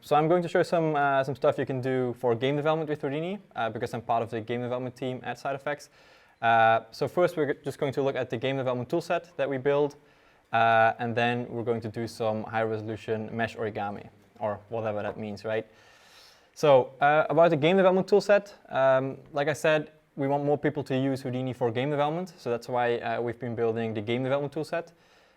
So I'm going to show some stuff you can do for game development with Houdini, because I'm part of the game development team at Side Effects. So first we're just going to look at the game development toolset that we build, and then we're going to do some high resolution mesh origami, or whatever that means, right? So about the game development toolset, like I said, we want more people to use Houdini for game development, so that's why we've been building the game development toolset.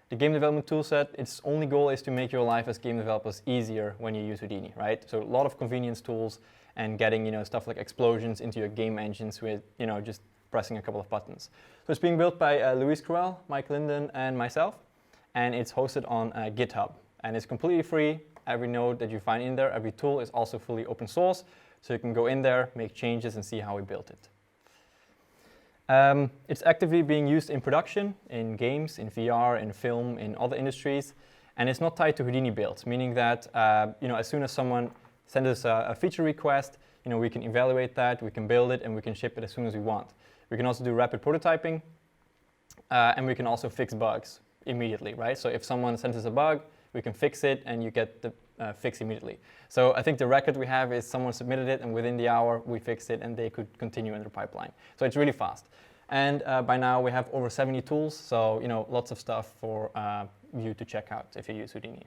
The game development toolset, its only goal is to make your life as game developers easier when you use Houdini, right? So a lot of convenience tools and getting stuff like explosions into your game engines with just pressing a couple of buttons. So it's being built by Luis Cruel, Mike Linden, and myself, and it's hosted on GitHub, and it's completely free. Every node that you find in there, every tool is also fully open source, so you can go in there, make changes, and see how we built it. It's actively being used in production, in games, in VR, in film, in other industries, and it's not tied to Houdini builds, meaning that as soon as someone sends us a feature request, we can evaluate that, we can build it, and we can ship it as soon as we want. We can also do rapid prototyping, and we can also fix bugs immediately, right? So if someone sends us a bug, we can fix it, and you get the fix immediately. So I think the record we have is someone submitted it, and within the hour we fixed it, and they could continue in their pipeline. So it's really fast. And by now we have over 70 tools, so lots of stuff for you to check out if you use Houdini.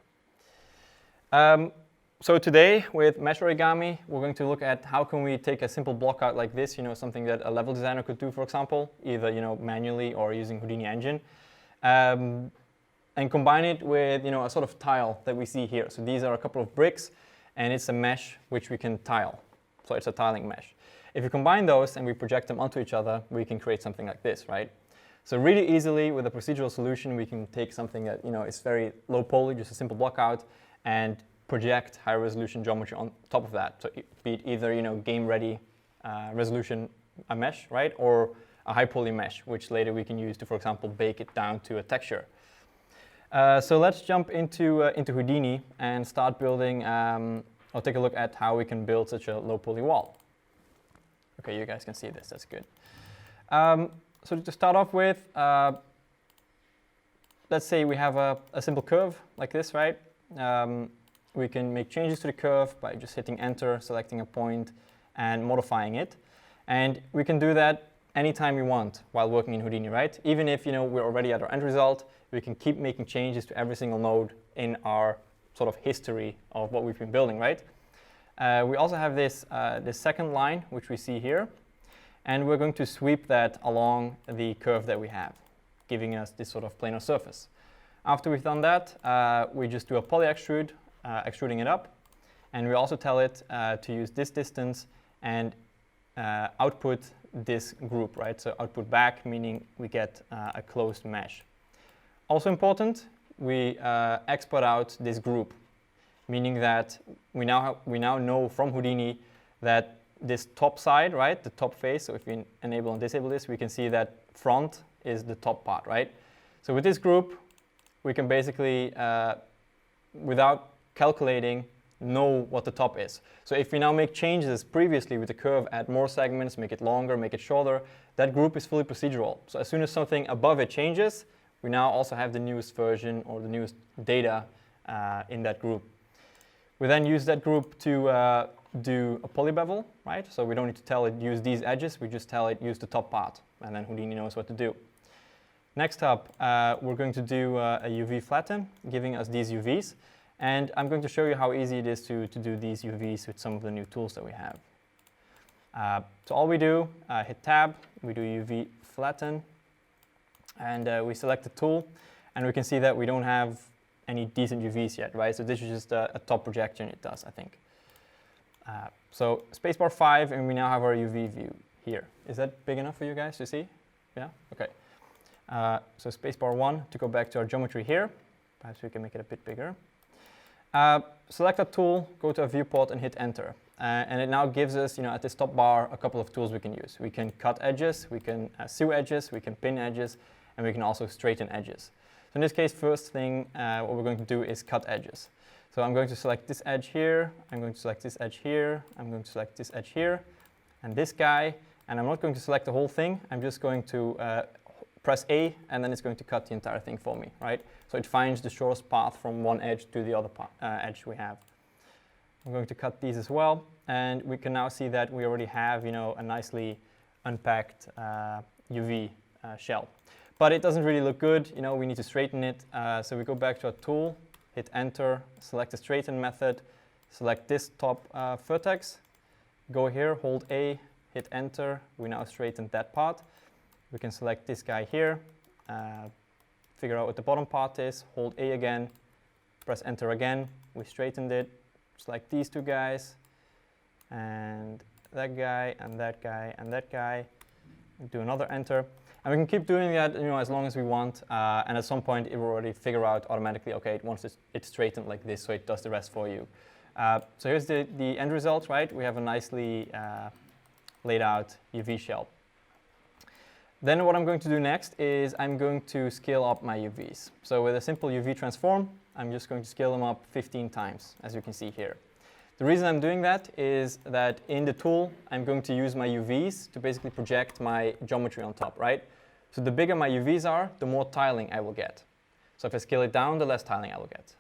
So today with Mesh Origami, we're going to look at how can we take a simple block out like this, something that a level designer could do, for example, either manually or using Houdini Engine. And combine it with a sort of tile that we see here. So these are a couple of bricks, and it's a mesh which we can tile. So it's a tiling mesh. If you combine those and we project them onto each other, we can create something like this, right? So really easily with a procedural solution, we can take something that is very low poly, just a simple block out, and project high resolution geometry on top of that. So be it either game ready resolution a mesh, right, or a high poly mesh, which later we can use to, for example, bake it down to a texture. So let's jump into Houdini and start building, or take a look at how we can build such a low poly wall. Okay, you guys can see this, that's good. So to start off with, let's say we have a simple curve like this, right? We can make changes to the curve by just hitting enter, selecting a point, and modifying it. And we can do that anytime we want while working in Houdini, right? Even if we're already at our end result, we can keep making changes to every single node in our sort of history of what we've been building, right? We also have this second line, which we see here, and we're going to sweep that along the curve that we have, giving us this sort of planar surface. After we've done that, we just do a poly extrude, extruding it up, and we also tell it to use this distance and output this group, right? So output back, meaning we get a closed mesh. Also important, we export out this group, meaning that we now know from Houdini that this top side, right, the top face, so if we enable and disable this, we can see that front is the top part, right? So with this group, we can basically, without calculating, know what the top is. So if we now make changes previously with the curve, add more segments, make it longer, make it shorter, that group is fully procedural. So as soon as something above it changes, we now also have the newest version or the newest data in that group. We then use that group to do a poly bevel, right? So we don't need to tell it use these edges, we just tell it use the top part, and then Houdini knows what to do. Next up, we're going to do a UV flatten, giving us these UVs. And I'm going to show you how easy it is to do these UVs with some of the new tools that we have. So all we do, hit tab, we do UV flatten, and we select the tool, and we can see that we don't have any decent UVs yet, right? So this is just a top projection it does, I think. So spacebar 5, and we now have our UV view here. Is that big enough for you guys to see? Yeah? Okay. So spacebar 1 to go back to our geometry here. Perhaps we can make it a bit bigger. Select that tool, go to a viewport, and hit enter. And it now gives us, at this top bar, a couple of tools we can use. We can cut edges, we can sew edges, we can pin edges, and we can also straighten edges. So in this case, first thing, what we're going to do is cut edges. So I'm going to select this edge here, I'm going to select this edge here, I'm going to select this edge here, and this guy, and I'm not going to select the whole thing, I'm just going to press A, and then it's going to cut the entire thing for me, right? So it finds the shortest path from one edge to the other edge we have. I'm going to cut these as well, and we can now see that we already have, a nicely unpacked UV shell. But it doesn't really look good. We need to straighten it. So we go back to our tool, hit Enter, select the straighten method, select this top vertex, go here, hold A, hit Enter. We now straighten that part. We can select this guy here, figure out what the bottom part is, hold A again, press Enter again. We straightened it. Select these two guys, and that guy, and that guy, and that guy. Do another Enter. And we can keep doing that as long as we want. And at some point, it will already figure out automatically, OK, it wants it straightened like this, so it does the rest for you. So here's the end result, right? We have a nicely laid out UV shell. Then what I'm going to do next is I'm going to scale up my UVs. So with a simple UV transform, I'm just going to scale them up 15 times, as you can see here. The reason I'm doing that is that in the tool, I'm going to use my UVs to basically project my geometry on top, right? So the bigger my UVs are, the more tiling I will get. So if I scale it down, the less tiling I will get.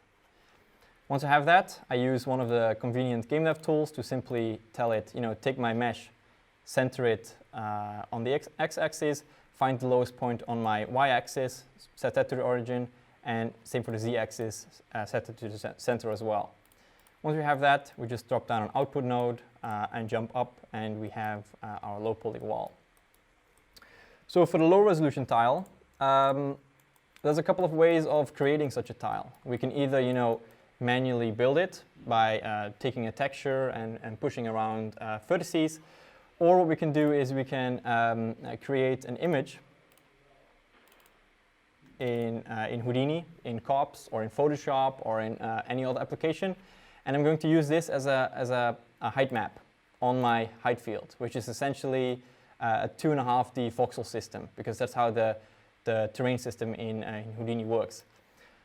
Once I have that, I use one of the convenient game dev tools to simply tell it, take my mesh, center it on the x-axis, find the lowest point on my y-axis, set that to the origin, and same for the z-axis, set it to the center as well. Once we have that, we just drop down an output node and jump up, and we have our low poly wall. So for the low resolution tile, there's a couple of ways of creating such a tile. We can either, manually build it by taking a texture and pushing around vertices, or what we can do is we can create an image in Houdini, in COPS, or in Photoshop, or in any other application. And I'm going to use this as a height map on my height field, which is essentially a 2.5D voxel system, because that's how the terrain system in Houdini works.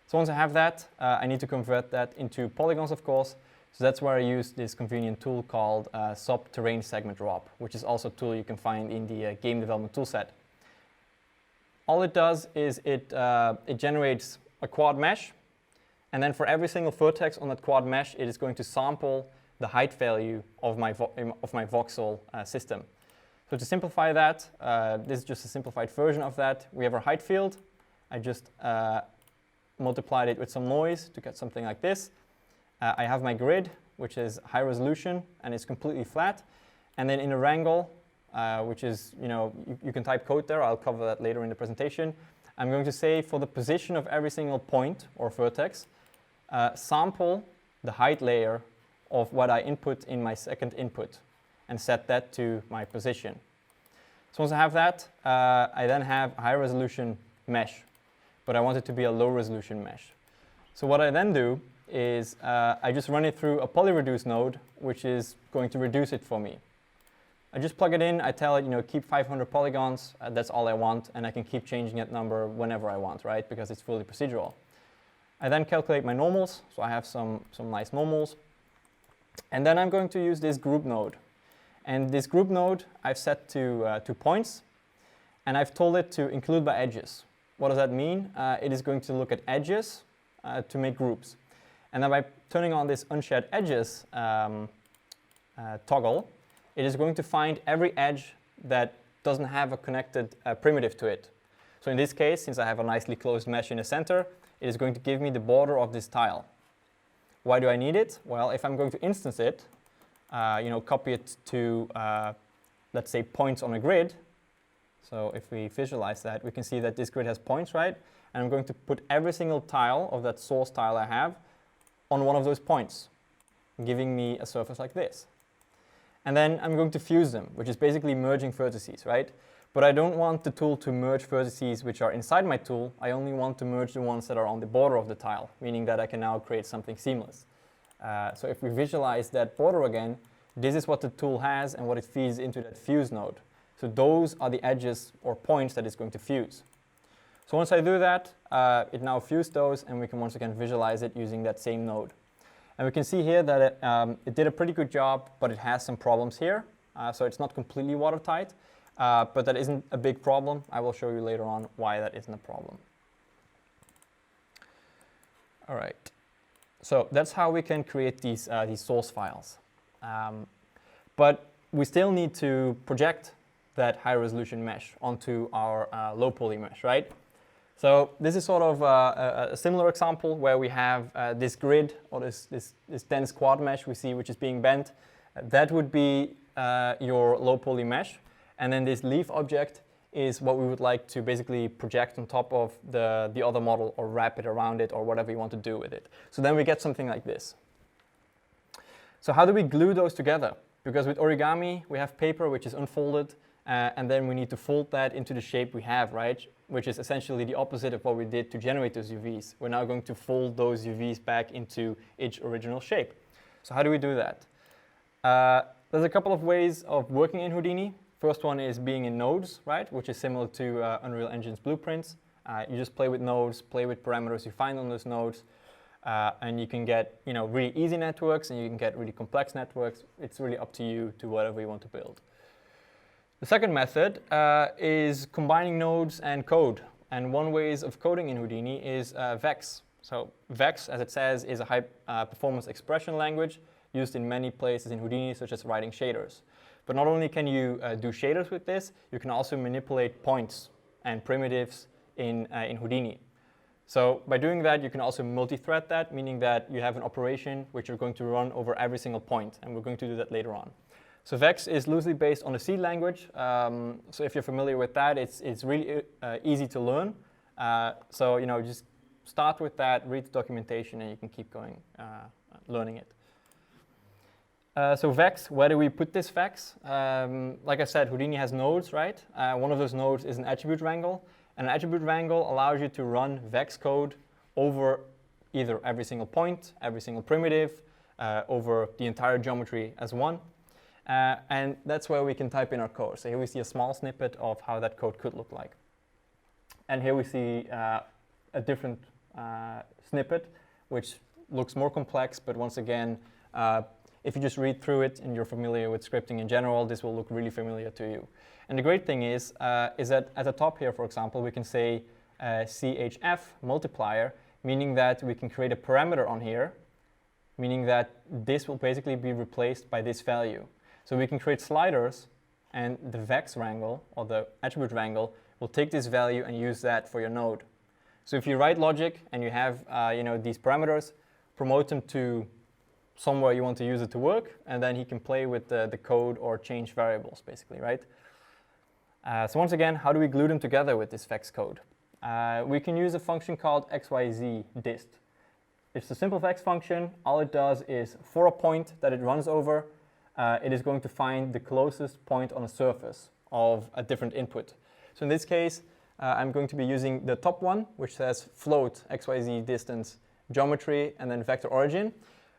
So once I have that, I need to convert that into polygons, of course. So that's where I use this convenient tool called Sub-Terrain Segment Rob, which is also a tool you can find in the game development toolset. All it does is it generates a quad mesh, and then for every single vertex on that quad mesh, it is going to sample the height value of my voxel system. So to simplify that, this is just a simplified version of that. We have our height field. I just multiplied it with some noise to get something like this. I have my grid, which is high resolution, and it's completely flat. And then in a wrangle, which is, you can type code there. I'll cover that later in the presentation. I'm going to say for the position of every single point or vertex, sample the height layer of what I input in my second input and set that to my position. So once I have that, I then have a high resolution mesh, but I want it to be a low resolution mesh. So what I then do is I just run it through a polyreduce node, which is going to reduce it for me. I just plug it in, I tell it, keep 500 polygons, that's all I want, and I can keep changing that number whenever I want, right? Because it's fully procedural. I then calculate my normals, so I have some nice normals. And then I'm going to use this group node. And this group node I've set to points, and I've told it to include by edges. What does that mean? It is going to look at edges to make groups. And then by turning on this unshared edges toggle, it is going to find every edge that doesn't have a connected primitive to it. So in this case, since I have a nicely closed mesh in the center, it is going to give me the border of this tile. Why do I need it? Well, if I'm going to instance it, copy it to, let's say, points on a grid. So if we visualize that, we can see that this grid has points, right? And I'm going to put every single tile of that source tile I have on one of those points, giving me a surface like this. And then I'm going to fuse them, which is basically merging vertices, right? But I don't want the tool to merge vertices which are inside my tool. I only want to merge the ones that are on the border of the tile, meaning that I can now create something seamless. So if we visualize that border again, this is what the tool has and what it feeds into that fuse node. So those are the edges or points that it's going to fuse. So once I do that, it now fused those, and we can once again visualize it using that same node. And we can see here that it did a pretty good job, but it has some problems here. So it's not completely watertight, but that isn't a big problem. I will show you later on why that isn't a problem. All right. So that's how we can create these source files. But we still need to project that high resolution mesh onto our low poly mesh, right? So this is sort of a similar example where we have this grid or this dense quad mesh we see which is being bent. That would be your low poly mesh. And then this leaf object is what we would like to basically project on top of the other model or wrap it around it or whatever you want to do with it. So then we get something like this. So how do we glue those together? Because with origami, we have paper which is unfolded, and then we need to fold that into the shape we have, right? Which is essentially the opposite of what we did to generate those UVs. We're now going to fold those UVs back into its original shape. So how do we do that? There's a couple of ways of working in Houdini. First one is being in nodes, right? Which is similar to Unreal Engine's blueprints. You just play with nodes, play with parameters you find on those nodes, and you can get really easy networks and you can get really complex networks. It's really up to you to whatever you want to build. The second method is combining nodes and code. And one way of coding in Houdini is VEX. So VEX, as it says, is a high performance expression language used in many places in Houdini, such as writing shaders. But not only can you do shaders with this, you can also manipulate points and primitives in Houdini. So by doing that, you can also multi-thread that, meaning that you have an operation which you're going to run over every single point, and we're going to do that later on. So VEX is loosely based on the C language. So if you're familiar with that, it's really easy to learn. So just start with that, read the documentation, and you can keep going learning it. So VEX, where do we put this VEX? Like I said, Houdini has nodes, right? One of those nodes is an attribute wrangle. And an attribute wrangle allows you to run VEX code over either every single point, every single primitive, over the entire geometry as one. And that's where we can type in our code. So here we see a small snippet of how that code could look like. And here we see a different snippet, which looks more complex, but once again, if you just read through it and you're familiar with scripting in general, this will look really familiar to you. And the great thing is that at the top here, for example, we can say CHF multiplier, meaning that we can create a parameter on here, meaning that this will basically be replaced by this value. So we can create sliders, and the VEX wrangle, or the attribute wrangle, will take this value and use that for your node. So if you write logic and you have these parameters, promote them to somewhere you want to use it to work, and then he can play with the code or change variables, basically, right? So once again, how do we glue them together with this VEX code? We can use a function called xyz_dist. It's a simple VEX function. All it does is, for a point that it runs over, it is going to find the closest point on a surface of a different input. So in this case, I'm going to be using the top one, which says float xyz distance geometry and then vector origin.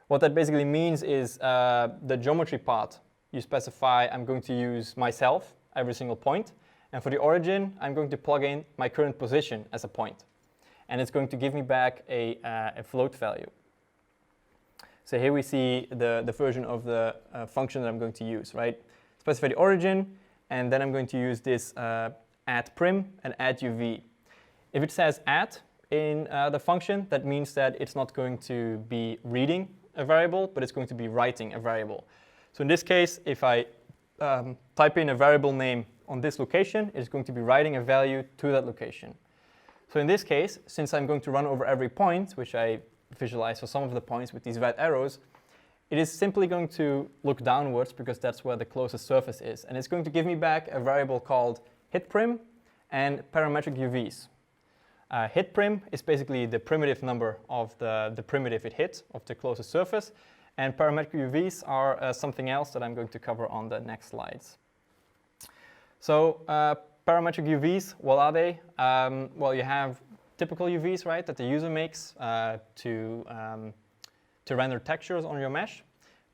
What that basically means is the geometry part you specify, I'm going to use myself every single point. And for the origin, I'm going to plug in my current position as a point. And it's going to give me back a float value. So here we see the version of the function that I'm going to use, right? Specify the origin, and then I'm going to use this add prim and add UV. If it says add in the function, that means that it's not going to be reading a variable, but it's going to be writing a variable. So in this case, if I type in a variable name on this location, it's going to be writing a value to that location. So in this case, since I'm going to run over every point, which I visualize for some of the points with these red arrows, it is simply going to look downwards because that's where the closest surface is. And it's going to give me back a variable called hitPrim and parametric UVs. HitPrim is basically the primitive number of the primitive it hit of the closest surface. And parametric UVs are something else that I'm going to cover on the next slides. So parametric UVs, what are they? Well, you have typical UVs, right, that the user makes to render textures on your mesh.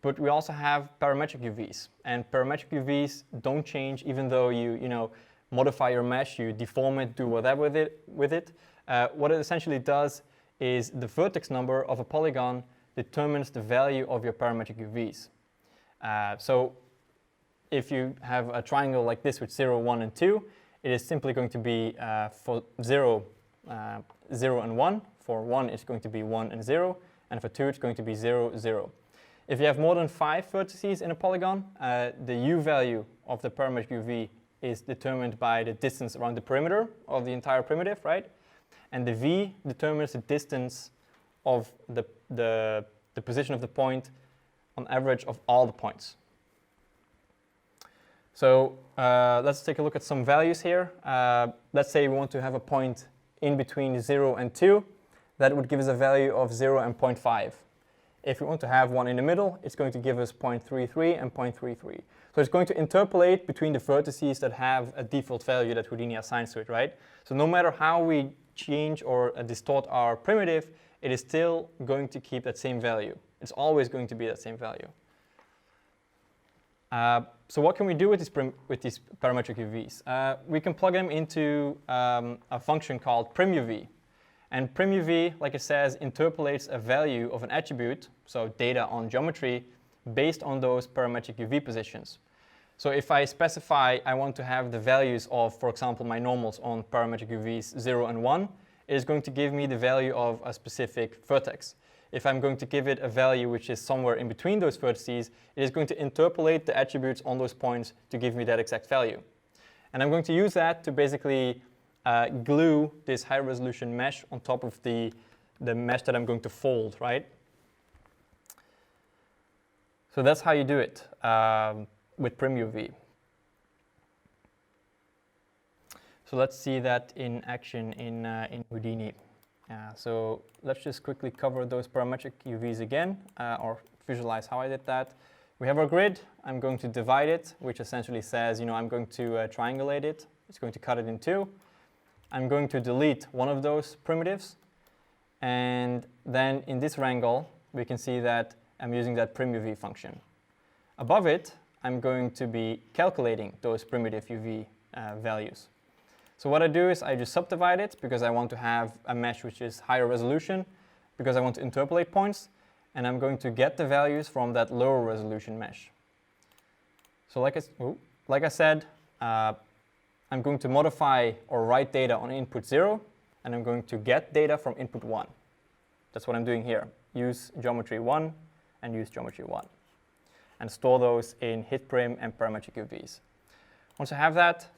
But we also have parametric UVs. And parametric UVs don't change even though you modify your mesh, you deform it, do whatever with it. What it essentially does is the vertex number of a polygon determines the value of your parametric UVs. So if you have a triangle like this with 0, 1, and 2, it is simply going to be for 0, 0 and 1. For 1, it's going to be 1 and 0. and for 2 it's going to be 0, 0. If you have more than 5 vertices in a polygon, the u value of the parametric uv is determined by the distance around the perimeter of the entire primitive, right? And the v determines the distance of the position of the point on average of all the points. So let's take a look at some values here. Let's say we want to have a point in between 0 and 2. That would give us a value of 0 and 0.5. If we want to have one in the middle, it's going to give us 0.33 and 0.33. So it's going to interpolate between the vertices that have a default value that Houdini assigns to it, right? So no matter how we change or distort our primitive, it is still going to keep that same value. It's always going to be that same value. So what can we do with these parametric UVs? We can plug them into a function called primuv. And primuv, like it says, interpolates a value of an attribute, so data on geometry, based on those parametric UV positions. So if I specify I want to have the values of, for example, my normals on parametric UVs 0 and 1, it is going to give me the value of a specific vertex. If I'm going to give it a value which is somewhere in between those vertices, it is going to interpolate the attributes on those points to give me that exact value. And I'm going to use that to basically glue this high resolution mesh on top of the mesh that I'm going to fold, right? So that's how you do it with primuv. So let's see that in action in Houdini. So let's just quickly cover those parametric UVs again, or visualize how I did that. We have our grid. I'm going to divide it, which essentially says, I'm going to triangulate it. It's going to cut it in two. I'm going to delete one of those primitives. And then in this wrangle, we can see that I'm using that primuv function. Above it, I'm going to be calculating those primitive UV values. So what I do is I just subdivide it because I want to have a mesh which is higher resolution, because I want to interpolate points, and I'm going to get the values from that lower resolution mesh. So like I said, I'm going to modify or write data on input 0, and I'm going to get data from input 1. That's what I'm doing here. Use geometry 1 and use geometry 1. And store those in hitprim and parametric UVs. Once I have that,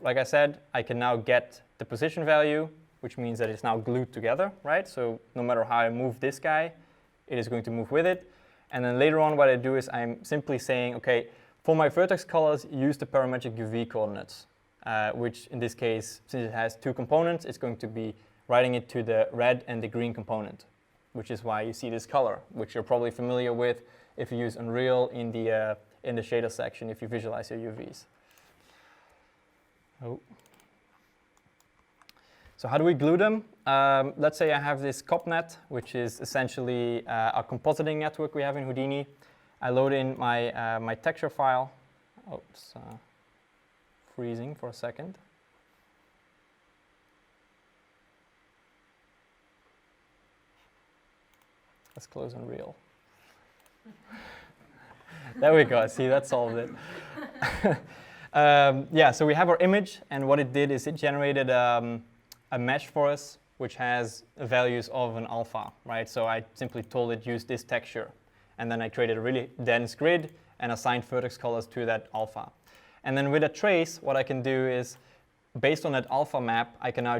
like I said, I can now get the position value, which means that it's now glued together, right? So no matter how I move this guy, it is going to move with it. And then later on, what I do is I'm simply saying, OK, for my vertex colors, use the parametric UV coordinates, which in this case, since it has two components, it's going to be writing it to the red and the green component, which is why you see this color, which you're probably familiar with if you use Unreal in the shader section, if you visualize your UVs. Oh. So how do we glue them? Let's say I have this CopNet, which is essentially a compositing network we have in Houdini. I load in my texture file. Oh, it's freezing for a second. Let's close Unreal. There we go. See, that solved it. Yeah, so we have our image, and what it did is it generated a mesh for us, which has values of an alpha, right? So I simply told it use this texture, and then I created a really dense grid and assigned vertex colors to that alpha. And then with a trace, what I can do is, based on that alpha map, I can now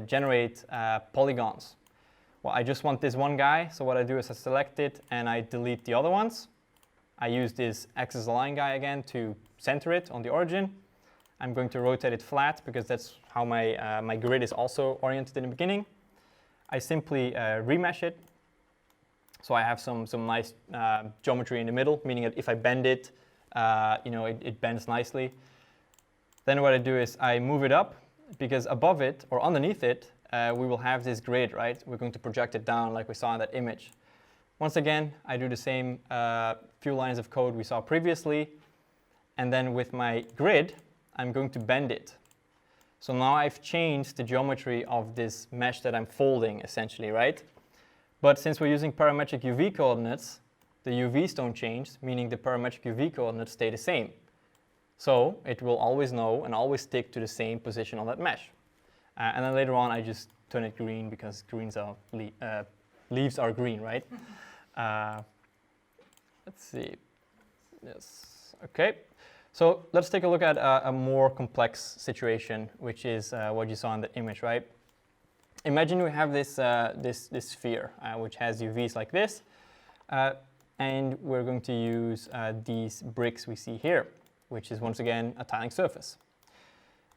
generate polygons. Well, I just want this one guy, so what I do is I select it and I delete the other ones. I use this axis align guy again to center it on the origin. I'm going to rotate it flat because that's how my grid is also oriented in the beginning. I simply remesh it. So I have some nice geometry in the middle, meaning that if I bend it, it bends nicely. Then what I do is I move it up, because above it or underneath it, we will have this grid, right? We're going to project it down like we saw in that image. Once again, I do the same few lines of code we saw previously. And then with my grid, I'm going to bend it. So now I've changed the geometry of this mesh that I'm folding, essentially, right? But since we're using parametric UV coordinates, the UVs don't change, meaning the parametric UV coordinates stay the same. So it will always know and always stick to the same position on that mesh. And then later on, I just turn it green because greens are leaves are green, right? Let's see. Yes. Okay. So let's take a look at a more complex situation, which is what you saw in the image, right? Imagine we have this this sphere which has UVs like this, and we're going to use these bricks we see here, which is once again a tiling surface.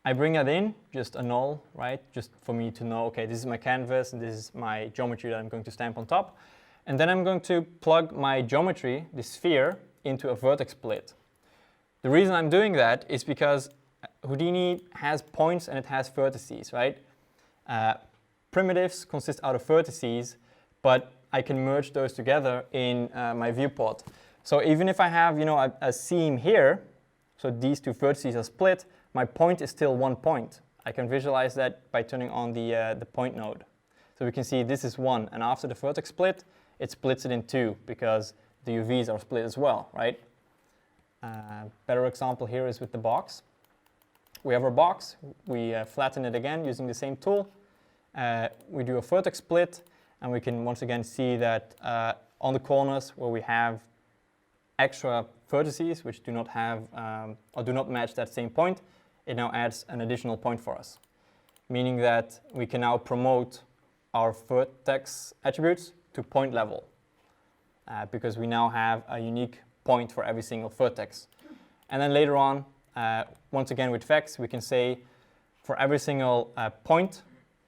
I bring that in, just a null, right? Just for me to know, okay, this is my canvas, and this is my geometry that I'm going to stamp on top. And then I'm going to plug my geometry, the sphere, into a vertex split. The reason I'm doing that is because Houdini has points and it has vertices, right? Primitives consist out of vertices, but I can merge those together in my viewport. So even if I have, a seam here, so these two vertices are split, my point is still one point. I can visualize that by turning on the point node. So we can see this is one, and after the vertex split, it splits it in two because the UVs are split as well, right? Better example here is with the box. We have our box, we flatten it again using the same tool. We do a vertex split, and we can once again see that on the corners where we have extra vertices which do not have or do not match that same point, it now adds an additional point for us, meaning that we can now promote our vertex attributes to point level because we now have a unique point for every single vertex. And then later on, once again with vex, we can say for every single point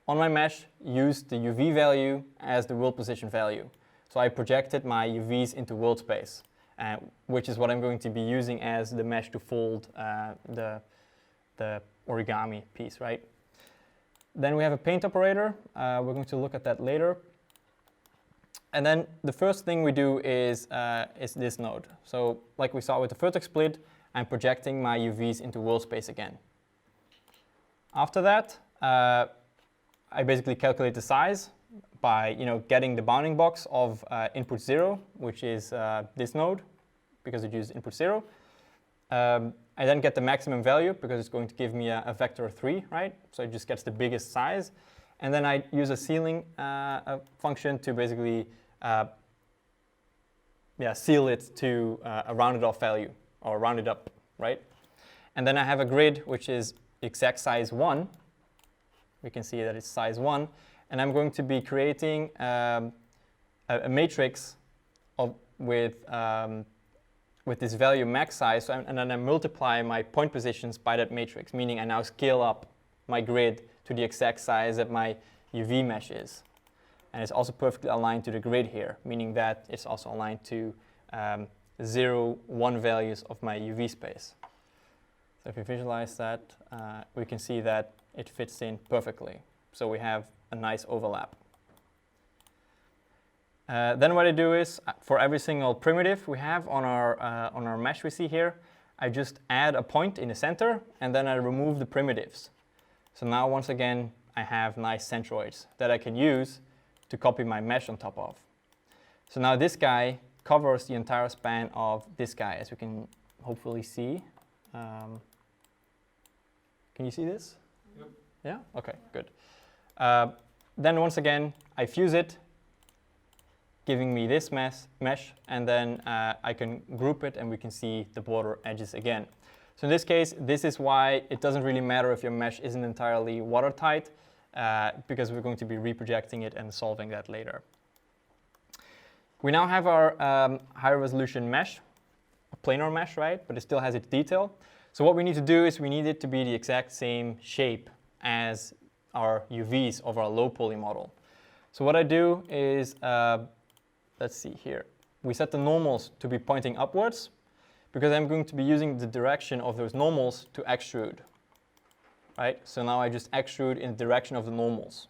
on my mesh, use the UV value as the world position value. So I projected my UVs into world space, which is what I'm going to be using as the mesh to fold the origami piece, right? Then we have a paint operator. We're going to look at that later. And then the first thing we do is this node. So like we saw with the vertex split, I'm projecting my UVs into world space again. After that, I basically calculate the size by getting the bounding box of input 0, which is this node, because it uses input 0. I then get the maximum value because it's going to give me a vector 3, right? So it just gets the biggest size. And then I use a ceiling function to basically seal it to a rounded off value, or rounded up, right? And then I have a grid which is exact size 1. We can see that it's size 1. And I'm going to be creating a matrix with this value max size, and then I multiply my point positions by that matrix, meaning I now scale up my grid to the exact size that my UV mesh is. And it's also perfectly aligned to the grid here, meaning that it's also aligned to 0, 1 values of my UV space. So if we visualize that, we can see that it fits in perfectly. So we have a nice overlap. Then what I do is, for every single primitive we have on our mesh we see here, I just add a point in the center, and then I remove the primitives. So now once again, I have nice centroids that I can use to copy my mesh on top of. So now this guy covers the entire span of this guy, as we can hopefully see. Can you see this? Yep. Yeah? Okay, good. Then once again, I fuse it, giving me this mesh, and then I can group it, and we can see the border edges again. So in this case, this is why it doesn't really matter if your mesh isn't entirely watertight, because we're going to be reprojecting it and solving that later. We now have our high resolution mesh, a planar mesh, right? But it still has its detail. So what we need to do is we need it to be the exact same shape as our UVs of our low poly model. So what I do is, let's see here. We set the normals to be pointing upwards, because I'm going to be using the direction of those normals to extrude, right? So now I just extrude in the direction of the normals.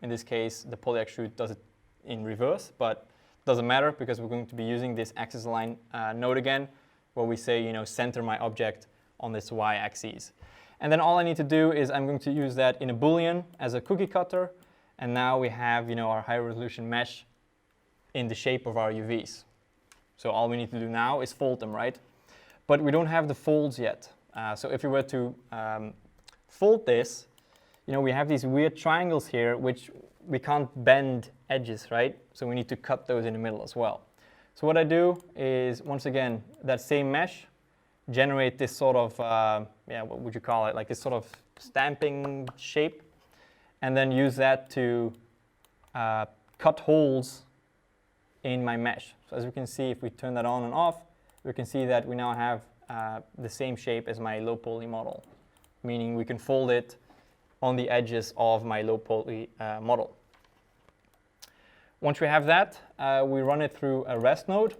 In this case, the poly extrude does it in reverse, but it doesn't matter because we're going to be using this axis align node again, where we say, center my object on this y-axis. And then all I need to do is I'm going to use that in a Boolean as a cookie cutter, and now we have, our high resolution mesh in the shape of our UVs. So all we need to do now is fold them, right? But we don't have the folds yet. So if we were to fold this, we have these weird triangles here, which we can't bend edges, right? So we need to cut those in the middle as well. So what I do is, once again, that same mesh, generate this sort of, what would you call it? Like this sort of stamping shape, and then use that to cut holes in my mesh. So as we can see, if we turn that on and off, we can see that we now have the same shape as my low poly model, meaning we can fold it on the edges of my low poly model. Once we have that, we run it through a REST node.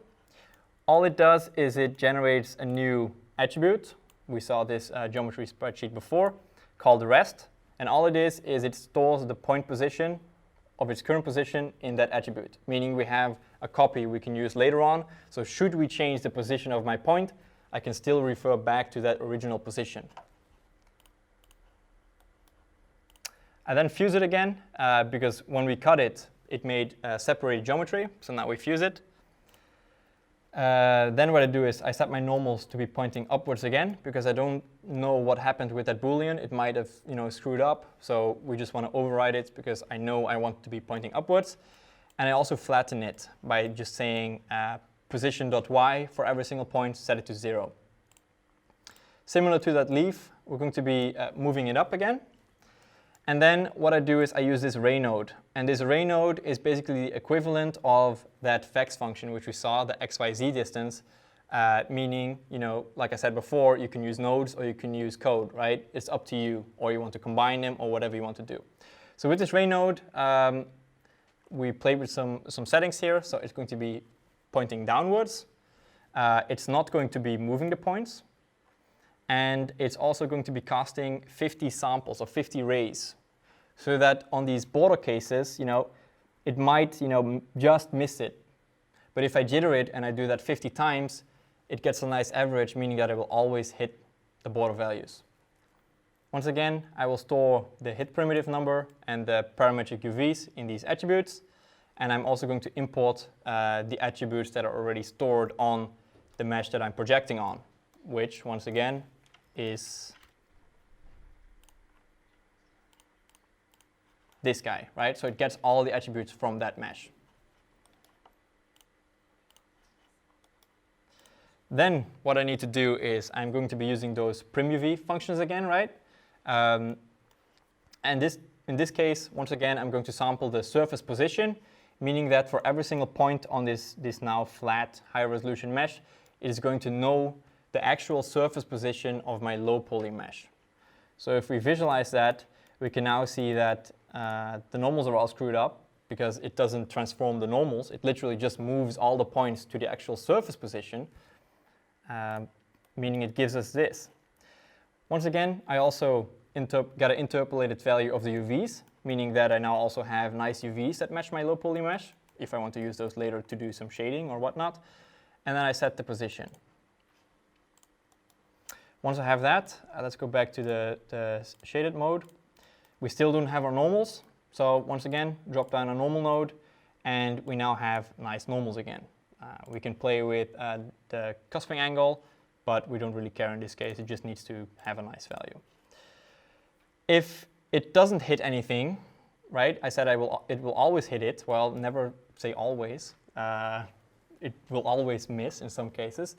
All it does is it generates a new attribute. We saw this geometry spreadsheet before called REST. And all it is it stores the point position of its current position in that attribute, meaning we have a copy we can use later on. So should we change the position of my point, I can still refer back to that original position. I then fuse it again, because when we cut it, it made separated geometry. So now we fuse it. Then what I do is I set my normals to be pointing upwards again, because I don't know what happened with that Boolean. It might have screwed up. So we just want to override it because I know I want it to be pointing upwards. And I also flatten it by just saying position.y for every single point, set it to 0. Similar to that leaf, we're going to be moving it up again. And then what I do is I use this ray node. And this ray node is basically the equivalent of that vex function, which we saw, the xyz distance, meaning, like I said before, you can use nodes or you can use code, right? It's up to you, or you want to combine them or whatever you want to do. So with this ray node, we played with some settings here. So it's going to be pointing downwards. It's not going to be moving the points. And it's also going to be casting 50 samples or 50 rays, so that on these border cases, it might just miss it. But if I jitter it and I do that 50 times, it gets a nice average, meaning that it will always hit the border values. Once again, I will store the hit primitive number and the parametric UVs in these attributes. And I'm also going to import the attributes that are already stored on the mesh that I'm projecting on, which, once again, is this guy, right? So it gets all the attributes from that mesh. Then what I need to do is I'm going to be using those primuv functions again, right? And in this case, once again, I'm going to sample the surface position, meaning that for every single point on this now flat, high resolution mesh, it is going to know the actual surface position of my low poly mesh. So if we visualize that, we can now see that the normals are all screwed up because it doesn't transform the normals. It literally just moves all the points to the actual surface position, meaning it gives us this. Once again, I also got an interpolated value of the UVs, meaning that I now also have nice UVs that match my low poly mesh, if I want to use those later to do some shading or whatnot. And then I set the position. Once I have that, let's go back to the shaded mode. We still don't have our normals. So once again, drop down a normal node, and we now have nice normals again. We can play with the cusping angle, but we don't really care in this case. It just needs to have a nice value. If it doesn't hit anything, right? I said it will always hit it. Well, never say always. It will always miss in some cases.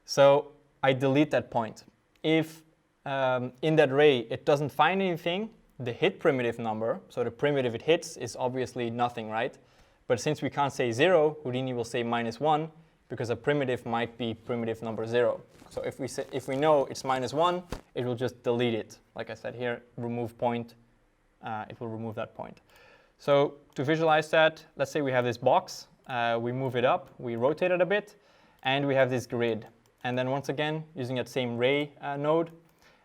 So I delete that point. If in that ray it doesn't find anything, the hit primitive number, so the primitive it hits, is obviously nothing, right? But since we can't say 0, Houdini will say -1, because a primitive might be primitive number 0. So if we know it's -1, it will just delete it. Like I said here, remove point, it will remove that point. So to visualize that, let's say we have this box, we move it up, we rotate it a bit, and we have this grid. And then once again, using that same ray node,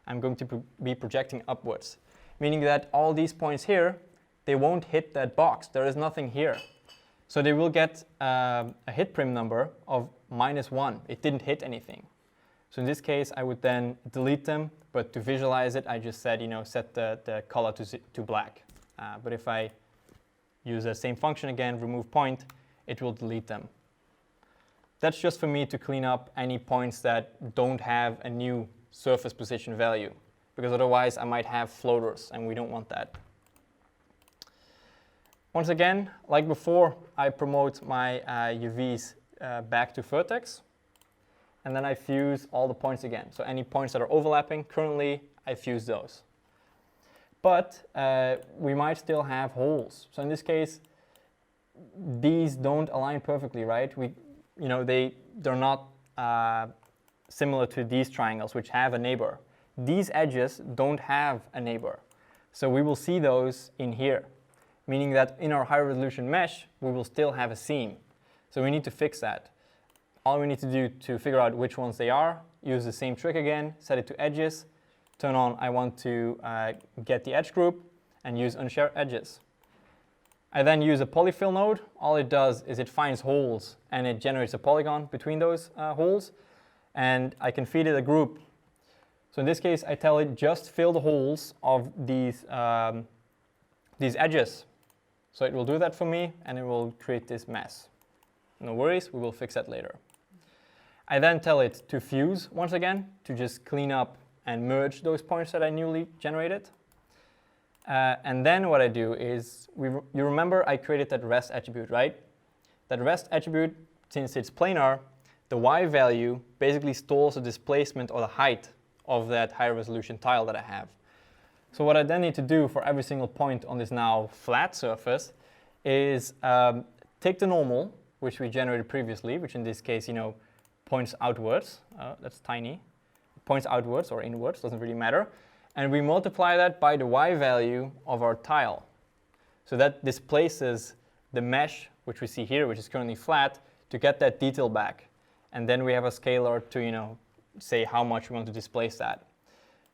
I'm going to be projecting upwards, meaning that all these points here, they won't hit that box. There is nothing here. So they will get a hit prim number of -1. It didn't hit anything. So in this case, I would then delete them. But to visualize it, I just said, set the color to black. But if I use the same function again, remove point, it will delete them. That's just for me to clean up any points that don't have a new surface position value, because otherwise I might have floaters, and we don't want that. Once again, like before, I promote my UVs back to vertex, and then I fuse all the points again. So any points that are overlapping, currently I fuse those. But we might still have holes. So in this case, these don't align perfectly, right? They're not similar to these triangles, which have a neighbor. These edges don't have a neighbor. So we will see those in here, meaning that in our high resolution mesh, we will still have a seam. So we need to fix that. All we need to do to figure out which ones they are, use the same trick again, set it to edges, turn on I want to get the edge group, and use unshare edges. I then use a polyfill node. All it does is it finds holes and it generates a polygon between those holes, and I can feed it a group. So in this case, I tell it just fill the holes of these edges. So it will do that for me, and it will create this mess. No worries, we will fix that later. I then tell it to fuse once again, to just clean up and merge those points that I newly generated. And then what I do is, you remember I created that rest attribute, right? That rest attribute, since it's planar, the y value basically stores the displacement or the height of that high resolution tile that I have. So what I then need to do for every single point on this now flat surface is take the normal, which we generated previously, which in this case, points outwards. That's tiny. Points outwards or inwards, doesn't really matter. And we multiply that by the y value of our tile. So that displaces the mesh, which we see here, which is currently flat, to get that detail back. And then we have a scalar to, say how much we want to displace that.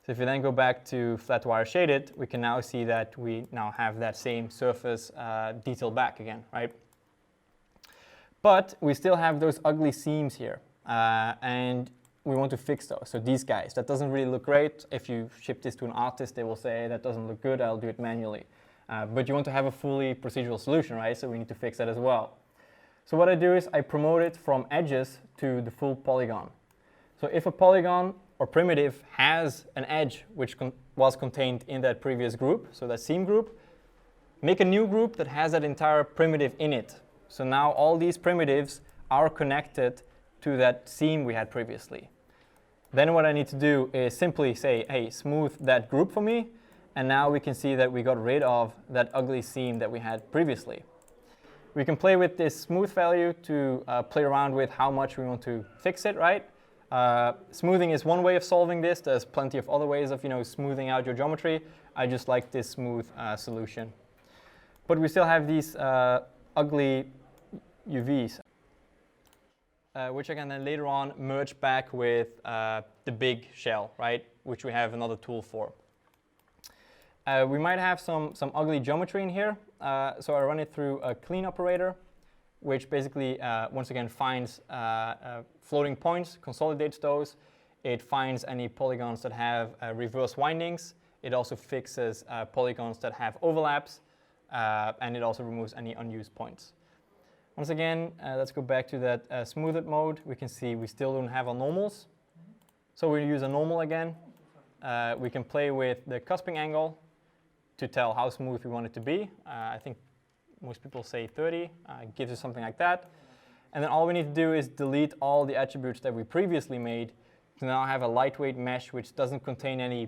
So if we then go back to flat wire shaded, we can now see that we now have that same surface detail back again, right? But we still have those ugly seams here, and we want to fix those. So these guys, that doesn't really look great. If you ship this to an artist, they will say, that doesn't look good, I'll do it manually. But you want to have a fully procedural solution, right? So we need to fix that as well. So what I do is I promote it from edges to the full polygon. So if a polygon or primitive has an edge which was contained in that previous group, so that seam group, make a new group that has that entire primitive in it. So now all these primitives are connected to that seam we had previously. Then what I need to do is simply say, hey, smooth that group for me, and now we can see that we got rid of that ugly seam that we had previously. We can play with this smooth value to play around with how much we want to fix it, right? Smoothing is one way of solving this. There's plenty of other ways of smoothing out your geometry. I just like this smooth solution. But we still have these ugly UVs, which I can then later on merge back with the big shell, right? Which we have another tool for. We might have some ugly geometry in here. So I run it through a clean operator, which basically, once again, finds floating points, consolidates those. It finds any polygons that have reverse windings. It also fixes polygons that have overlaps, and it also removes any unused points. Once again, let's go back to that smoothed mode. We can see we still don't have our normals. So we use a normal again. We can play with the cusping angle to tell how smooth we want it to be. I think most people say 30, gives us something like that. And then all we need to do is delete all the attributes that we previously made to now have a lightweight mesh which doesn't contain any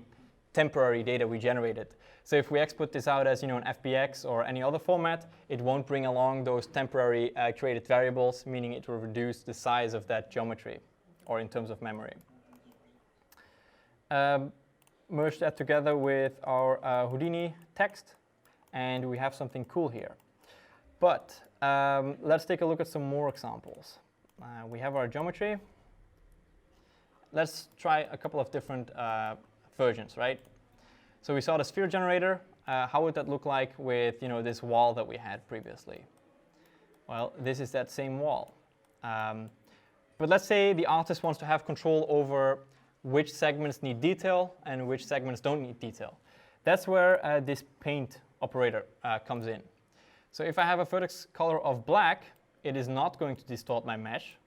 temporary data we generated. So if we export this out as an FBX or any other format, it won't bring along those temporary created variables, meaning it will reduce the size of that geometry, or in terms of memory. Merge that together with our Houdini text, and we have something cool here. But let's take a look at some more examples. We have our geometry. Let's try a couple of different versions, right? So we saw the sphere generator. How would that look like with this wall that we had previously? Well, this is that same wall. But let's say the artist wants to have control over which segments need detail and which segments don't need detail. That's where this paint operator comes in. So if I have a vertex color of black, it is not going to distort my mesh.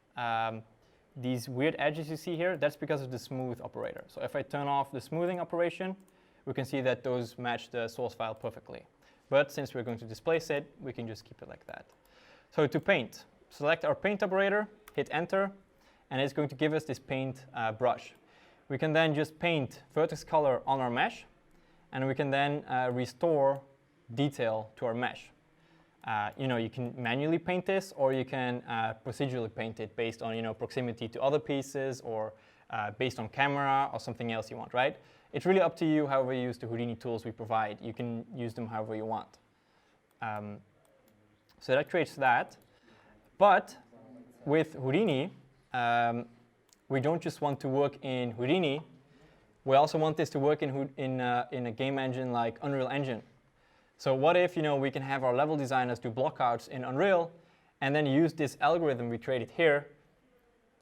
These weird edges you see here, that's because of the smooth operator. So if I turn off the smoothing operation, we can see that those match the source file perfectly. But since we're going to displace it, we can just keep it like that. So to paint, select our paint operator, hit enter, and it's going to give us this paint brush. We can then just paint vertex color on our mesh, and we can then restore detail to our mesh. You can manually paint this, or you can procedurally paint it based on proximity to other pieces, or based on camera, or something else you want, right? It's really up to you however you use the Houdini tools we provide. You can use them however you want. So that creates that. But with Houdini, we don't just want to work in Houdini. We also want this to work in a game engine like Unreal Engine. So what if we can have our level designers do blockouts in Unreal and then use this algorithm we created here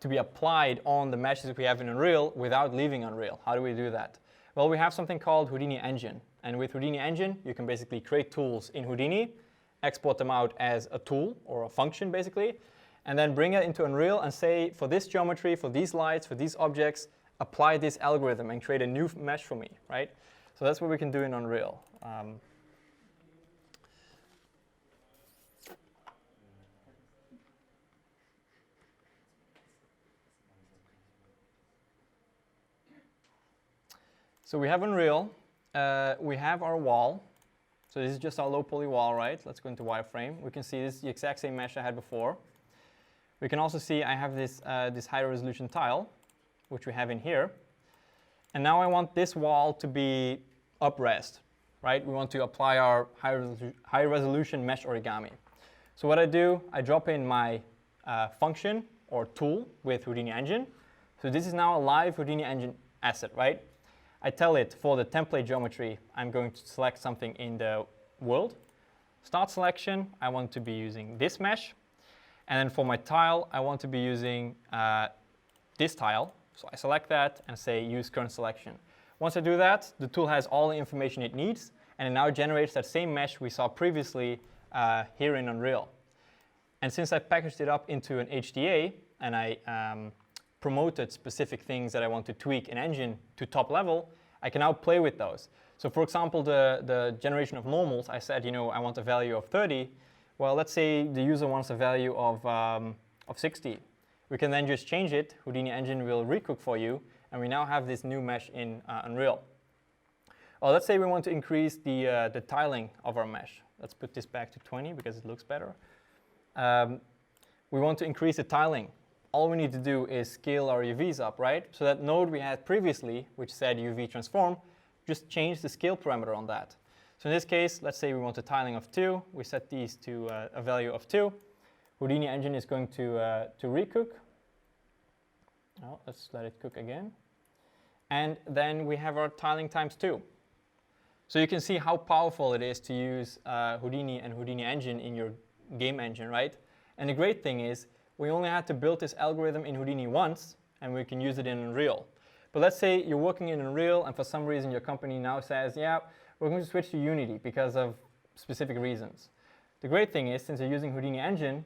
to be applied on the meshes we have in Unreal without leaving Unreal? How do we do that? Well, we have something called Houdini Engine. And with Houdini Engine, you can basically create tools in Houdini, export them out as a tool or a function basically, and then bring it into Unreal and say, for this geometry, for these lights, for these objects, apply this algorithm and create a new mesh for me, right? So that's what we can do in Unreal. So we have Unreal, we have our wall. So this is just our low poly wall, right? Let's go into wireframe. We can see this is the exact same mesh I had before. We can also see I have this high resolution tile, which we have in here. And now I want this wall to be up-res, right? We want to apply our high resolution mesh origami. So what I do, I drop in my function or tool with Houdini Engine. So this is now a live Houdini Engine asset, right? I tell it for the template geometry, I'm going to select something in the world. Start selection, I want to be using this mesh. And then for my tile, I want to be using this tile. So I select that and say use current selection. Once I do that, the tool has all the information it needs, and it now generates that same mesh we saw previously here in Unreal. And since I packaged it up into an HDA, and I promoted specific things that I want to tweak in Engine to top level, I can now play with those. So for example, the generation of normals, I said, I want a value of 30. Well, let's say the user wants a value of 60. We can then just change it. Houdini Engine will recook for you, and we now have this new mesh in Unreal. Or let's say we want to increase the tiling of our mesh. Let's put this back to 20 because it looks better. We want to increase the tiling. All we need to do is scale our UVs up, right? So that node we had previously, which said UV transform, just change the scale parameter on that. So in this case, let's say we want a tiling of 2. We set these to a value of 2. Houdini Engine is going to recook. Oh, let's let it cook again. And then we have our tiling times 2. So you can see how powerful it is to use Houdini and Houdini Engine in your game engine, right? And the great thing is, we only had to build this algorithm in Houdini once, and we can use it in Unreal. But let's say you're working in Unreal, and for some reason your company now says, yeah, we're going to switch to Unity because of specific reasons. The great thing is, since you're using Houdini Engine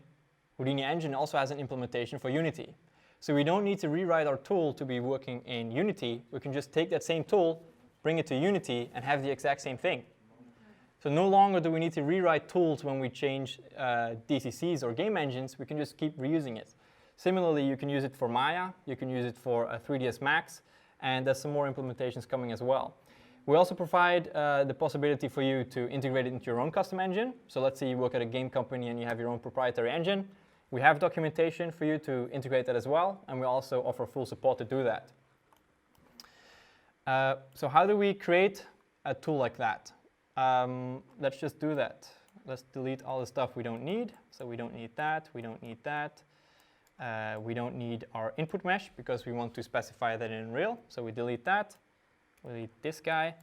also has an implementation for Unity. So we don't need to rewrite our tool to be working in Unity. We can just take that same tool, bring it to Unity, and have the exact same thing. So no longer do we need to rewrite tools when we change DCCs or game engines. We can just keep reusing it. Similarly, you can use it for Maya. You can use it for 3ds Max. And there's some more implementations coming as well. We also provide the possibility for you to integrate it into your own custom engine. So let's say you work at a game company and you have your own proprietary engine. We have documentation for you to integrate that as well. And we also offer full support to do that. So how do we create a tool like that? Let's just do that. Let's delete all the stuff we don't need. So we don't need that, we don't need that. We don't need our input mesh because we want to specify that in Unreal. So we delete that, we delete this guy.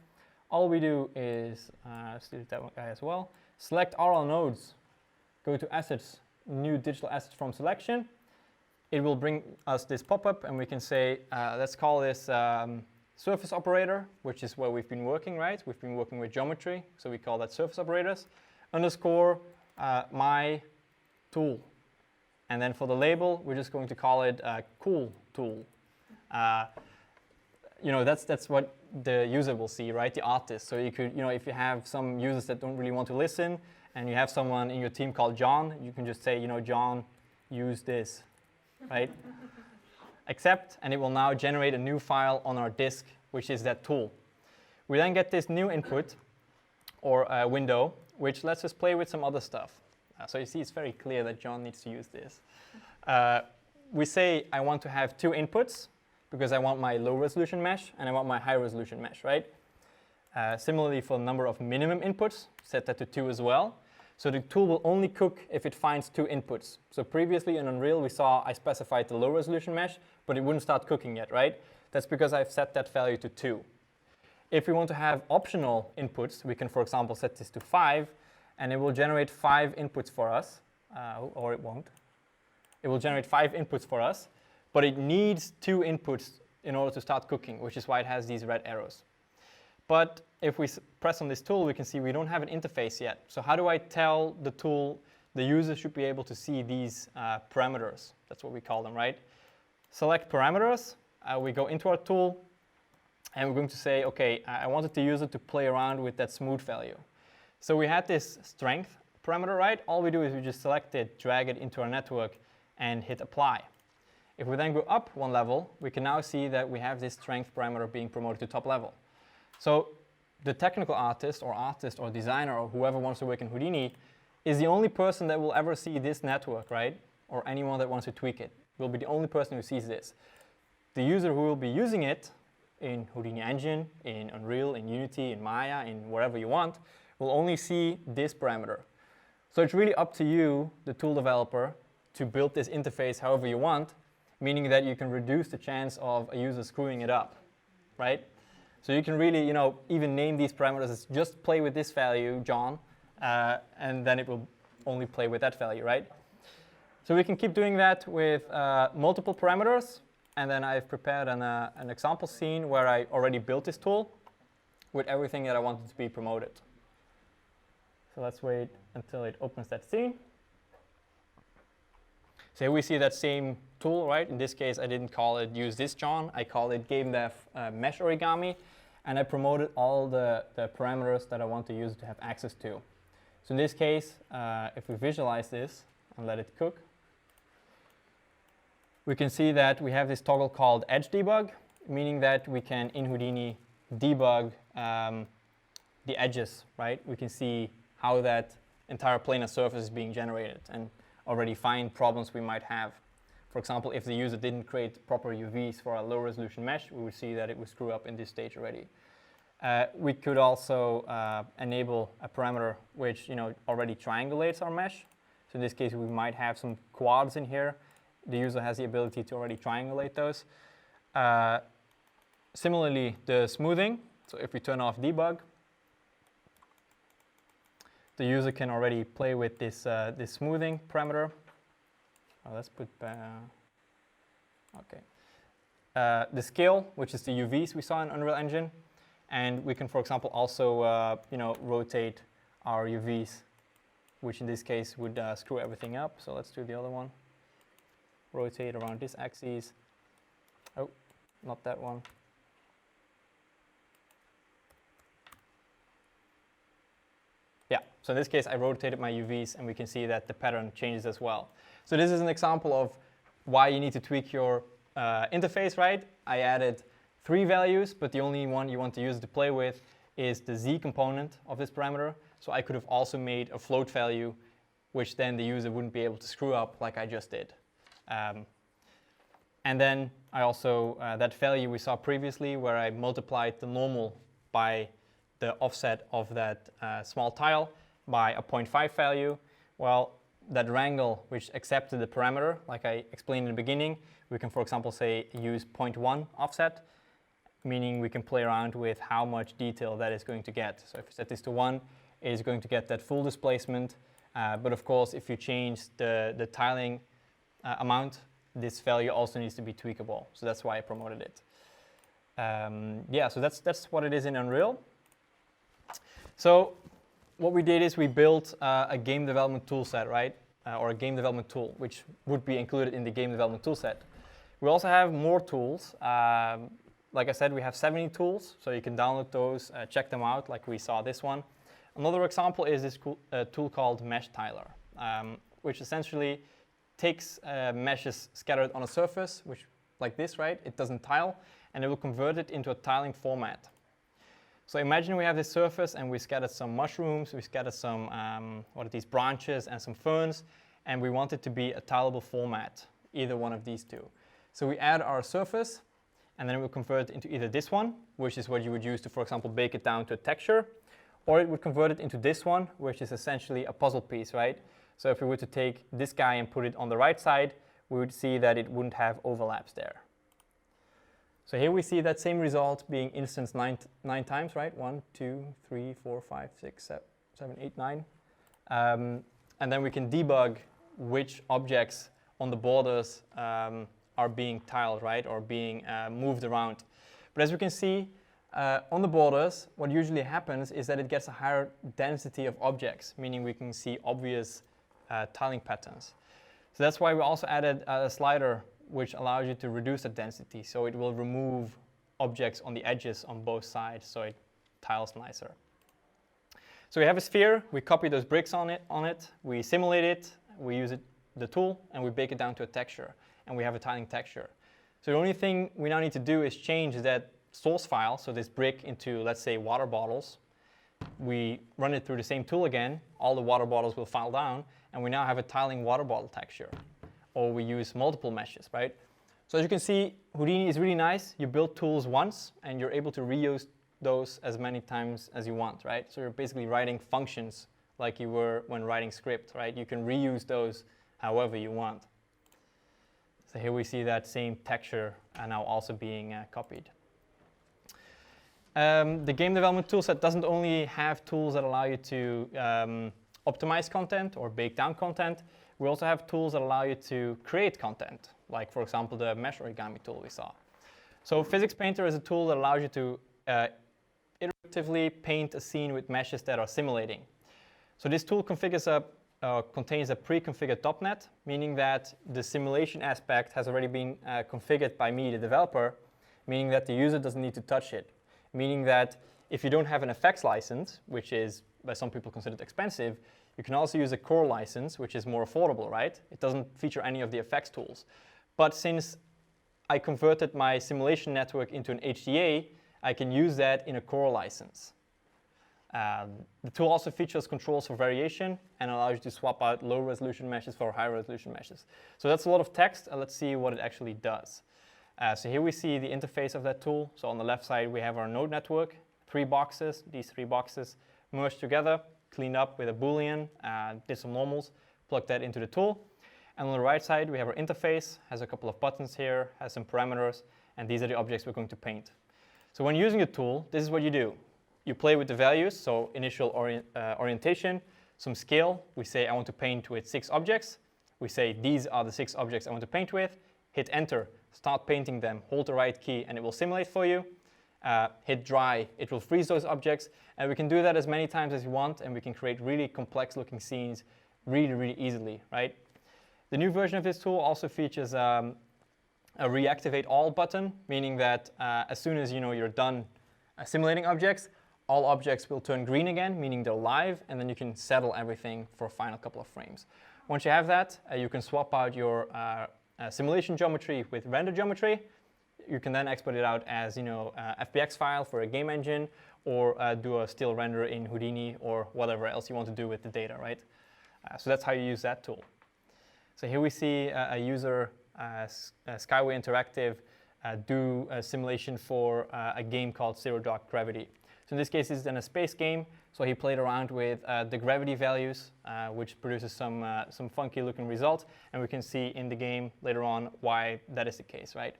All we do is, let's delete that one guy as well. Select RL nodes, go to assets, new digital assets from selection. It will bring us this pop-up and we can say, let's call this surface operator, which is where we've been working, right? We've been working with geometry, so we call that surface operators, underscore my tool. And then for the label, we're just going to call it cool tool. That's what the user will see, right? The artist. So you could, if you have some users that don't really want to listen, and you have someone in your team called John, you can just say, John, use this, right? Accept, and it will now generate a new file on our disk, which is that tool. We then get this new input, or window, which lets us play with some other stuff. So you see it's very clear that John needs to use this. We say I want to have 2 inputs, because I want my low resolution mesh and I want my high resolution mesh, right? Similarly, for the number of minimum inputs, set that to 2 as well. So the tool will only cook if it finds 2 inputs. So previously in Unreal, we saw I specified the low resolution mesh, but it wouldn't start cooking yet, right? That's because I've set that value to 2. If we want to have optional inputs, we can, for example, set this to 5, and it will generate 5 inputs for us, or it won't. It will generate 5 inputs for us, but it needs 2 inputs in order to start cooking, which is why it has these red arrows. But if we press on this tool, we can see we don't have an interface yet. So how do I tell the tool the user should be able to see these parameters? That's what we call them, right? Select parameters. We go into our tool, and we're going to say, OK, I wanted the user to play around with that smooth value. So we had this strength parameter, right? All we do is we just select it, drag it into our network, and hit apply. If we then go up 1 level, we can now see that we have this strength parameter being promoted to top level. So the technical artist or designer or whoever wants to work in Houdini is the only person that will ever see this network, right? Or anyone that wants to tweak it will be the only person who sees this. The user who will be using it in Houdini Engine, in Unreal, in Unity, in Maya, in wherever you want, will only see this parameter. So it's really up to you, the tool developer, to build this interface however you want, meaning that you can reduce the chance of a user screwing it up, right? So you can really, even name these parameters as just play with this value, John, and then it will only play with that value, right? So we can keep doing that with multiple parameters, and then I've prepared an example scene where I already built this tool with everything that I wanted to be promoted. So let's wait until it opens that scene. So here we see that same tool, right? In this case, I didn't call it use this John. I called it game dev mesh origami, and I promoted all the parameters that I want the user to have access to. So in this case, if we visualize this and let it cook, we can see that we have this toggle called edge debug, meaning that we can, in Houdini, debug the edges, right? We can see how that entire planar surface is being generated and already find problems we might have. For example, if the user didn't create proper UVs for a low resolution mesh, we would see that it would screw up in this stage already. We could also enable a parameter which already triangulates our mesh. So in this case, we might have some quads in here. The user has the ability to already triangulate those. Similarly, the smoothing. So if we turn off debug, the user can already play with this smoothing parameter. Let's put OK. The scale, which is the UVs we saw in Unreal Engine, and we can, for example, also rotate our UVs, which in this case would screw everything up. So let's do the other one. Rotate around this axis. Oh, not that one. Yeah, so in this case, I rotated my UVs, and we can see that the pattern changes as well. So this is an example of why you need to tweak your interface, right? I added 3 values, but the only one you want the user to play with is the Z component of this parameter. So I could have also made a float value, which then the user wouldn't be able to screw up like I just did. And then I also, that value we saw previously, where I multiplied the normal by the offset of that small tile by a 0.5 value. Well, that wrangle, which accepted the parameter, like I explained in the beginning, we can, for example, say use 0.1 offset, meaning we can play around with how much detail that is going to get. So if we set this to 1, it is going to get that full displacement. But of course, if you change the tiling amount, this value also needs to be tweakable. So that's why I promoted it. Yeah, so that's what it is in Unreal. So what we did is we built a game development tool set, right? Or a game development tool, which would be included in the game development tool set. We also have more tools. like I said, we have 70 tools, so you can download those, check them out, like we saw this one. Another example is this tool called Mesh Tiler, which essentially takes meshes scattered on a surface, which like this, right? It doesn't tile, and it will convert it into a tiling format. So imagine we have this surface, and we scattered some mushrooms, we scattered some what are these, branches, and some ferns, and we want it to be a tileable format, either one of these two. So we add our surface, and then it will convert it into either this one, which is what you would use to, for example, bake it down to a texture, or it would convert it into this one, which is essentially a puzzle piece, right? So if we were to take this guy and put it on the right side, we would see that it wouldn't have overlaps there. So here we see that same result being instanced nine times, right? 1, 2, 3, 4, 5, 6, 7, 8, 9. And then we can debug which objects on the borders are being tiled, right, or being moved around. But as we can see, on the borders, what usually happens is that it gets a higher density of objects, meaning we can see obvious tiling patterns. So that's why we also added a slider which allows you to reduce the density. So it will remove objects on the edges on both sides, so it tiles nicer. So we have a sphere, we copy those bricks on it, we simulate it, we use the tool, and we bake it down to a texture, and we have a tiling texture. So the only thing we now need to do is change that source file, so this brick, into, let's say, water bottles. We run it through the same tool again, all the water bottles will file down, and we now have a tiling water bottle texture. Or we use multiple meshes, right? So as you can see, Houdini is really nice. You build tools once, and you're able to reuse those as many times as you want, right? So you're basically writing functions like you were when writing script, right? You can reuse those however you want. So here we see that same texture now also being copied. The game development toolset doesn't only have tools that allow you to optimize content or bake down content. We also have tools that allow you to create content, like, for example, the mesh origami tool we saw. So Physics Painter is a tool that allows you to iteratively paint a scene with meshes that are simulating. So this tool contains a pre-configured topnet, meaning that the simulation aspect has already been configured by me, the developer, meaning that the user doesn't need to touch it. Meaning that if you don't have an effects license, which is by some people considered expensive, you can also use a core license, which is more affordable, right? It doesn't feature any of the effects tools. But since I converted my simulation network into an HDA, I can use that in a core license. The tool also features controls for variation and allows you to swap out low resolution meshes for high resolution meshes. So that's a lot of text, and let's see what it actually does. So here we see the interface of that tool. So on the left side, we have our node network, 3 boxes, these 3 boxes merged together, cleaned up with a Boolean, did some normals, plugged that into the tool. And on the right side, we have our interface, has a couple of buttons here, has some parameters, and these are the objects we're going to paint. So when using the tool, this is what you do. You play with the values, so initial orientation, some scale. We say I want to paint with 6 objects. We say these are the 6 objects I want to paint with. Hit enter, start painting them, hold the right key, and it will simulate for you. Hit dry, it will freeze those objects, and we can do that as many times as you want, and we can create really complex looking scenes really, really easily, right? The new version of this tool also features a reactivate all button, meaning that as soon as you're done simulating objects, all objects will turn green again, meaning they're live, and then you can settle everything for a final couple of frames. Once you have that, you can swap out your simulation geometry with render geometry. You can then export it out as FBX file for a game engine, or do a still render in Houdini, or whatever else you want to do with the data, right? So that's how you use that tool. So here we see a user, Skyway Interactive, do a simulation for a game called Zero Dark Gravity. So in this case, it's then a space game. So he played around with the gravity values, which produces some funky looking results. And we can see in the game later on why that is the case, right?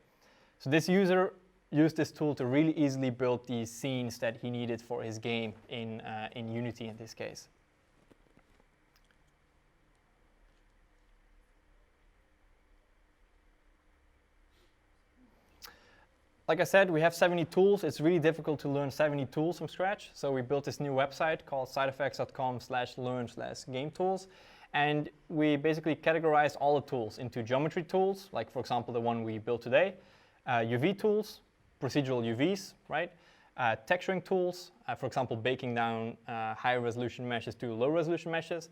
So this user used this tool to really easily build these scenes that he needed for his game in Unity in this case. Like I said, we have 70 tools. It's really difficult to learn 70 tools from scratch. So we built this new website called sidefx.com/learn/game-tools. And we basically categorized all the tools into geometry tools, like, for example, the one we built today, UV tools, procedural UVs, right? Texturing tools, for example, baking down high resolution meshes to low resolution meshes.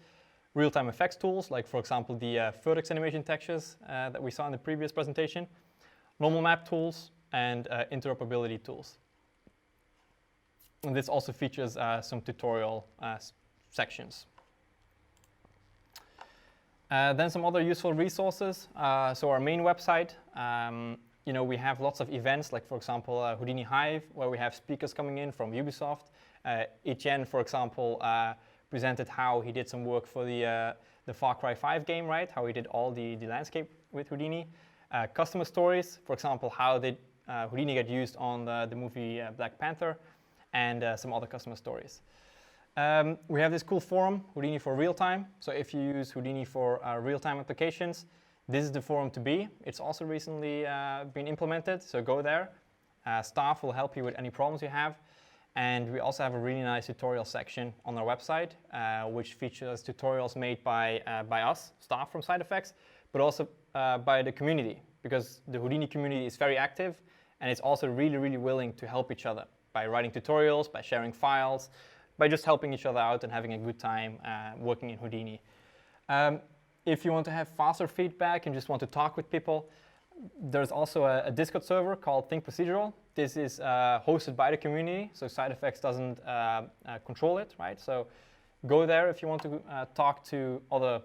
Real-time effects tools, like for example the vertex animation textures that we saw in the previous presentation. Normal map tools and interoperability tools. And this also features some tutorial sections. Then some other useful resources. So our main website, we have lots of events, like for example Houdini Hive, where we have speakers coming in from Ubisoft. Etienne, for example, presented how he did some work for the Far Cry 5 game, right? How he did all the landscape with Houdini. Customer stories, for example, how did Houdini get used on the movie Black Panther, and some other customer stories. We have this cool forum, Houdini for Real-Time. So if you use Houdini for real-time applications, this is the forum to be. It's also recently been implemented, so go there. Staff will help you with any problems you have. And we also have a really nice tutorial section on our website, which features tutorials made by us, staff from Side Effects, but also by the community, because the Houdini community is very active, and it's also really, really willing to help each other by writing tutorials, by sharing files, by just helping each other out and having a good time working in Houdini. If you want to have faster feedback and just want to talk with people, there's also a Discord server called Think Procedural. This is hosted by the community, so Side Effects doesn't control it, right? So go there if you want to talk to other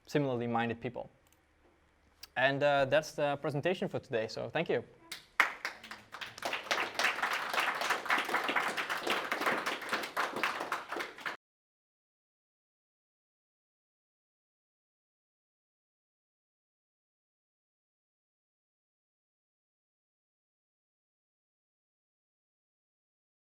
similarly minded people. And that's the presentation for today, so thank you.